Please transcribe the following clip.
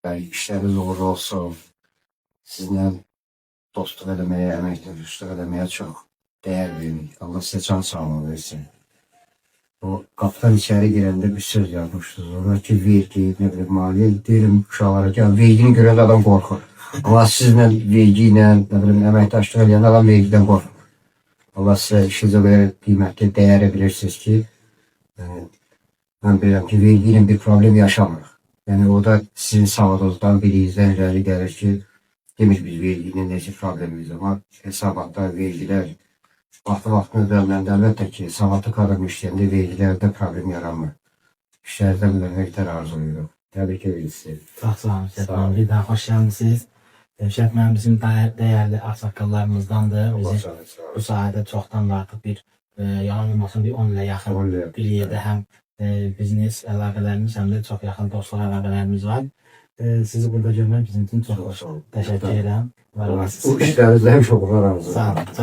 Yani işleriniz uğurlu olsun. Sizinle dostluk eləməyə, əməkdaşlıq eləməyə çox değer veririk. Allah size can sağlığı versin. O kapıdan içeri girende bir söz yazmıştınız. Orada ki vergi, ne bileyim maliyyə deyirəm uşaqlara ki, vergini görən adam qorxur. Ama sizlə vergi ilə, ne bileyim əməkdaşlıq eləyən adam vergidən qorxur. Allah size işinizə belə qiymətli değer bilirsiniz ki, ben bilirəm ki vergi ilə bir problem yaşamırıq. Yani o da sizin sağlığınızdan birinizden irəli gəlir ki, demiş biz verginin necə problemimiz var. Hesabatlar, vergilər, vaxtını ödənəndə əlbəttə ki, savadlı kadın işləyəndə vergilərdə problem yaranmır. İşlərdən müvəffəqlər arzulayırıq. Təbrik edirik sizi. Çox sağ olun Şərt müəllim. Bir daha xoş gəlmisiniz. Şərt müəllim bizim değerli ağsaqqallarımızdandır. Bizi bu sayede çoktan da artıq bir yalan olmasın bir 10 ilə yaxın bir yerdə həm biznes əlaqələrimiz, həm də çox yaxın dostluq əlaqələrimiz var. Sizi burada görmək bizim için çok hoş. Teşekkür ederim. Bu işlərinizdə həmişə uğurlar arzulayırıq. Sağ olun.